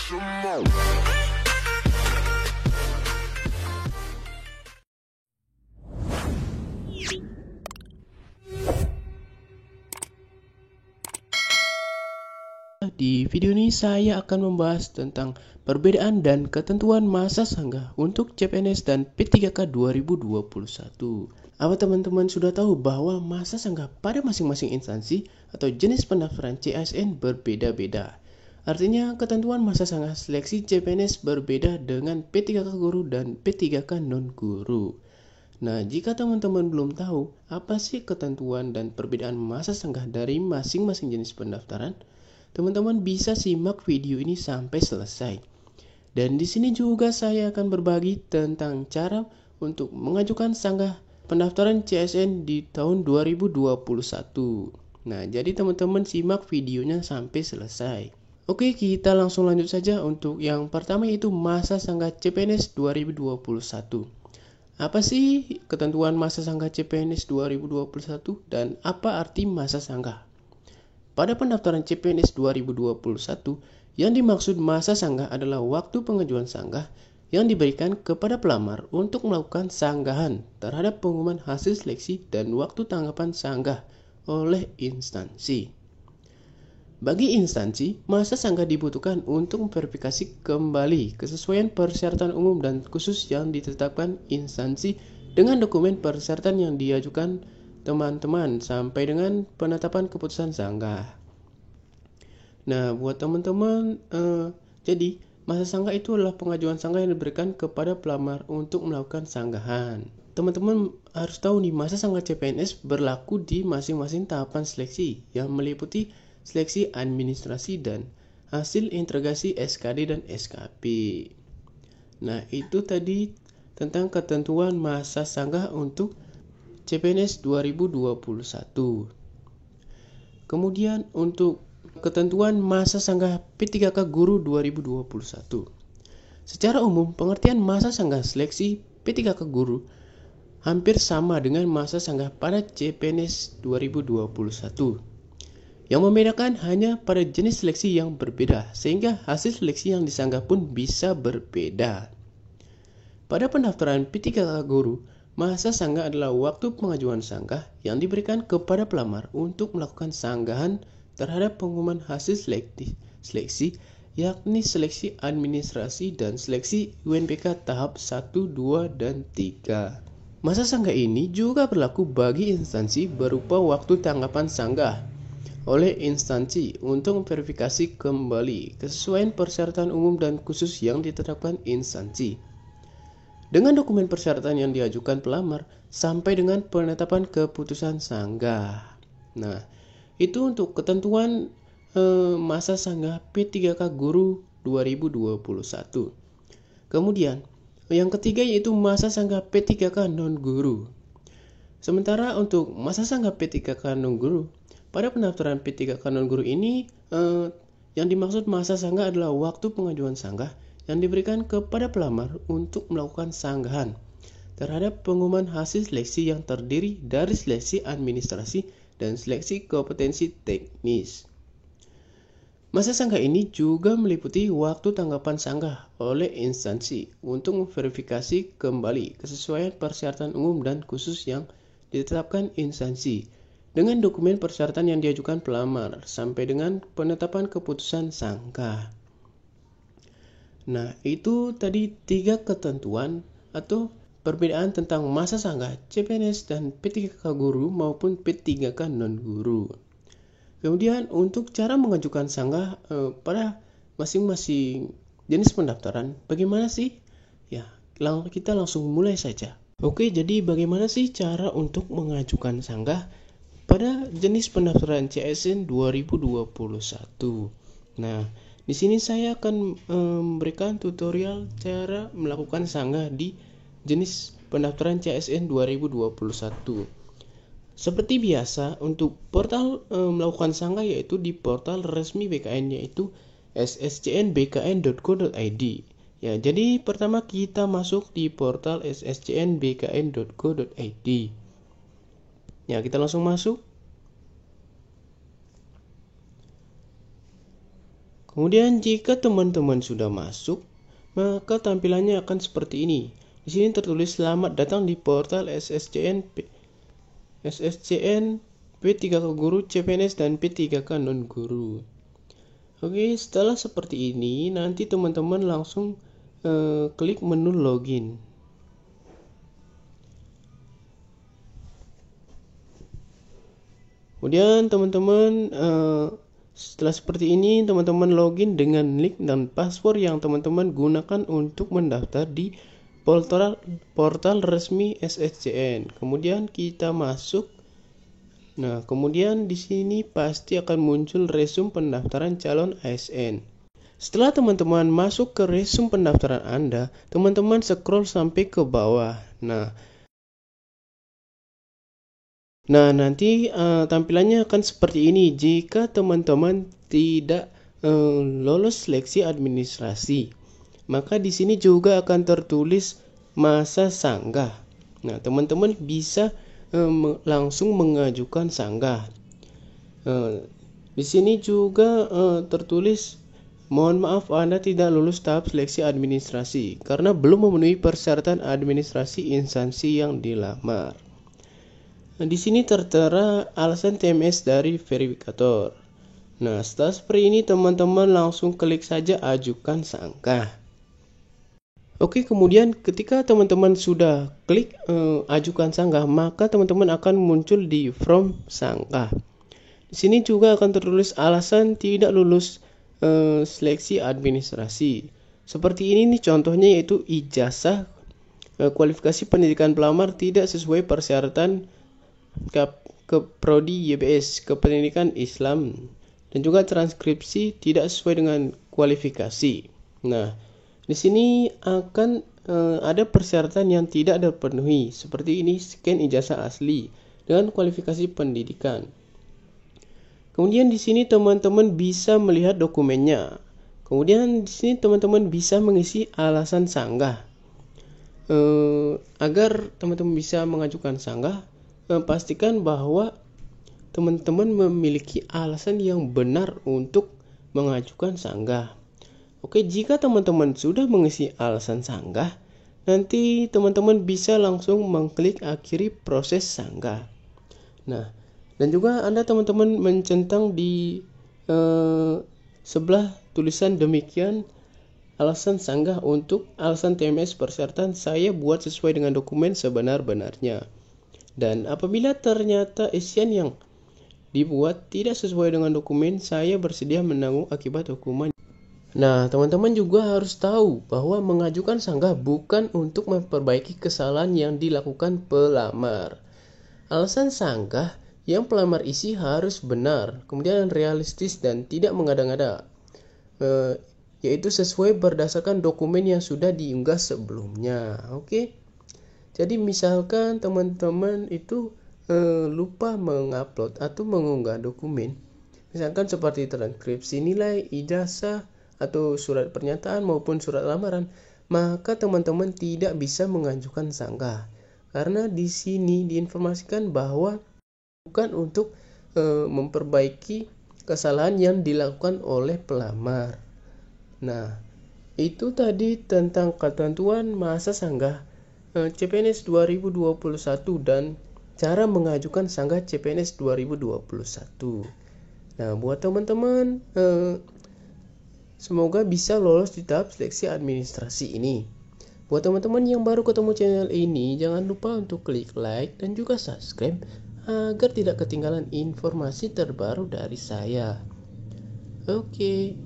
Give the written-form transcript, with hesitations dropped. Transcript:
Di video ini saya akan membahas tentang perbedaan dan ketentuan masa sanggah untuk CPNS dan P3K 2021. Apa teman-teman sudah tahu bahwa masa sanggah pada masing-masing instansi atau jenis pendaftaran CASN berbeda-beda? Artinya ketentuan masa sanggah seleksi CPNS berbeda dengan P3K guru dan P3K non-guru. Nah, jika teman-teman belum tahu apa sih ketentuan dan perbedaan masa sanggah dari masing-masing jenis pendaftaran, teman-teman bisa simak video ini sampai selesai. Dan di sini juga saya akan berbagi tentang cara untuk mengajukan sanggah pendaftaran CSN di tahun 2021. Nah, jadi teman-teman simak videonya sampai selesai. Oke, kita langsung lanjut saja untuk yang pertama, yaitu masa sanggah CPNS 2021. Apa sih ketentuan masa sanggah CPNS 2021 dan apa arti masa sanggah? Pada pendaftaran CPNS 2021, yang dimaksud masa sanggah adalah waktu pengajuan sanggah yang diberikan kepada pelamar untuk melakukan sanggahan terhadap pengumuman hasil seleksi dan waktu tanggapan sanggah oleh instansi. Bagi instansi, masa sanggah dibutuhkan untuk memverifikasi kembali kesesuaian persyaratan umum dan khusus yang ditetapkan instansi dengan dokumen persyaratan yang diajukan teman-teman sampai dengan penetapan keputusan sanggah. Nah, buat teman-teman, jadi masa sanggah itu adalah pengajuan sanggah yang diberikan kepada pelamar untuk melakukan sanggahan. Teman-teman harus tahu nih, masa sanggah CPNS berlaku di masing-masing tahapan seleksi yang meliputi seleksi administrasi dan hasil integrasi SKD dan SKP. Nah, itu tadi tentang ketentuan masa sanggah untuk CPNS 2021. Kemudian untuk ketentuan masa sanggah P3K Guru 2021. Secara umum, pengertian masa sanggah seleksi P3K Guru hampir sama dengan masa sanggah pada CPNS 2021. Yang membedakan hanya pada jenis seleksi yang berbeda, sehingga hasil seleksi yang disanggah pun bisa berbeda. Pada pendaftaran P3K Guru, masa sanggah adalah waktu pengajuan sanggah yang diberikan kepada pelamar untuk melakukan sanggahan terhadap pengumuman hasil seleksi, yakni seleksi administrasi dan seleksi UNBK tahap 1, 2, dan 3. Masa sanggah ini juga berlaku bagi instansi berupa waktu tanggapan sanggah oleh instansi untuk memverifikasi kembali kesesuaian persyaratan umum dan khusus yang ditetapkan instansi dengan dokumen persyaratan yang diajukan pelamar sampai dengan penetapan keputusan sanggah. Nah, itu untuk ketentuan masa sanggah P3K Guru 2021. Kemudian, yang ketiga yaitu masa sanggah P3K non-guru. Sementara untuk masa sanggah P3K non-guru, pada pendaftaran P3K non-guru ini, yang dimaksud masa sanggah adalah waktu pengajuan sanggah yang diberikan kepada pelamar untuk melakukan sanggahan terhadap pengumuman hasil seleksi yang terdiri dari seleksi administrasi dan seleksi kompetensi teknis. Masa sanggah ini juga meliputi waktu tanggapan sanggah oleh instansi untuk memverifikasi kembali kesesuaian persyaratan umum dan khusus yang ditetapkan instansi dengan dokumen persyaratan yang diajukan pelamar sampai dengan penetapan keputusan sanggah. Nah, itu tadi 3 ketentuan atau perbedaan tentang masa sanggah CPNS dan P3K Guru maupun P3K non-guru. Kemudian untuk cara mengajukan sanggah pada masing-masing jenis pendaftaran, bagaimana sih? Ya, kita langsung mulai saja. Oke, jadi bagaimana sih cara untuk mengajukan sanggah pada jenis pendaftaran CSN 2021? Nah, di sini saya akan memberikan tutorial cara melakukan sanggah di jenis pendaftaran CSN 2021. Seperti biasa, untuk portal melakukan sanggah yaitu di portal resmi BKN, yaitu sscnbkn.go.id. Ya, jadi pertama kita masuk di portal sscnbkn.go.id. Ya, kita langsung masuk. Kemudian jika teman-teman sudah masuk, maka tampilannya akan seperti ini. Di sini tertulis selamat datang di portal SSCN P3K Guru, CPNS, dan P3K Non Guru. Oke, setelah seperti ini, nanti teman-teman langsung klik menu login. Kemudian teman-teman setelah seperti ini, teman-teman login dengan link dan password yang teman-teman gunakan untuk mendaftar di portal resmi SSCN. Kemudian kita masuk. Nah, kemudian di sini pasti akan muncul resume pendaftaran calon ASN. Setelah teman-teman masuk ke resume pendaftaran Anda, teman-teman scroll sampai ke bawah. Nah, nanti tampilannya akan seperti ini jika teman-teman tidak lolos seleksi administrasi. Maka di sini juga akan tertulis masa sanggah. Nah, teman-teman bisa langsung mengajukan sanggah. Di sini juga tertulis mohon maaf Anda tidak lulus tahap seleksi administrasi karena belum memenuhi persyaratan administrasi instansi yang dilamar. Nah, di sini tertera alasan TMS dari verifikator. Nah, setelah seperti ini teman-teman langsung klik saja ajukan sanggah. Oke, kemudian ketika teman-teman sudah klik ajukan sanggah, maka teman-teman akan muncul di form sanggah. Di sini juga akan tertulis alasan tidak lulus seleksi administrasi. Seperti ini nih contohnya, yaitu ijazah kualifikasi pendidikan pelamar tidak sesuai persyaratan ke prodi YBS kependidikan Islam, dan juga transkripsi tidak sesuai dengan kualifikasi. Nah, di sini akan ada persyaratan yang tidak terpenuhi seperti ini: scan ijazah asli dengan kualifikasi pendidikan. Kemudian di sini teman-teman bisa melihat dokumennya. Kemudian di sini teman-teman bisa mengisi alasan sanggah. Agar teman-teman bisa mengajukan sanggah, pastikan bahwa teman-teman memiliki alasan yang benar untuk mengajukan sanggah. Oke, jika teman-teman sudah mengisi alasan sanggah, nanti teman-teman bisa langsung mengklik akhiri proses sanggah. Nah, dan juga Anda teman-teman mencentang di sebelah tulisan demikian alasan sanggah untuk alasan TMS persyaratan saya buat sesuai dengan dokumen sebenar-benarnya. Dan apabila ternyata isian yang dibuat tidak sesuai dengan dokumen, saya bersedia menanggung akibat hukuman. Nah, teman-teman juga harus tahu bahwa mengajukan sanggah bukan untuk memperbaiki kesalahan yang dilakukan pelamar. Alasan sanggah yang pelamar isi harus benar, kemudian realistis dan tidak mengada-ngada, yaitu sesuai berdasarkan dokumen yang sudah diunggah sebelumnya. Oke. Jadi misalkan teman-teman itu lupa mengupload atau mengunggah dokumen, misalkan seperti transkripsi nilai, ijazah, atau surat pernyataan maupun surat lamaran, maka teman-teman tidak bisa mengajukan sanggah. Karena di sini diinformasikan bahwa bukan untuk memperbaiki kesalahan yang dilakukan oleh pelamar. Nah, itu tadi tentang ketentuan masa sanggah CPNS 2021 dan cara mengajukan sanggah CPNS 2021. Nah, buat teman-teman semoga bisa lolos di tahap seleksi administrasi ini. Buat teman-teman yang baru ketemu channel ini, jangan lupa untuk klik like dan juga subscribe agar tidak ketinggalan informasi terbaru dari saya. Oke.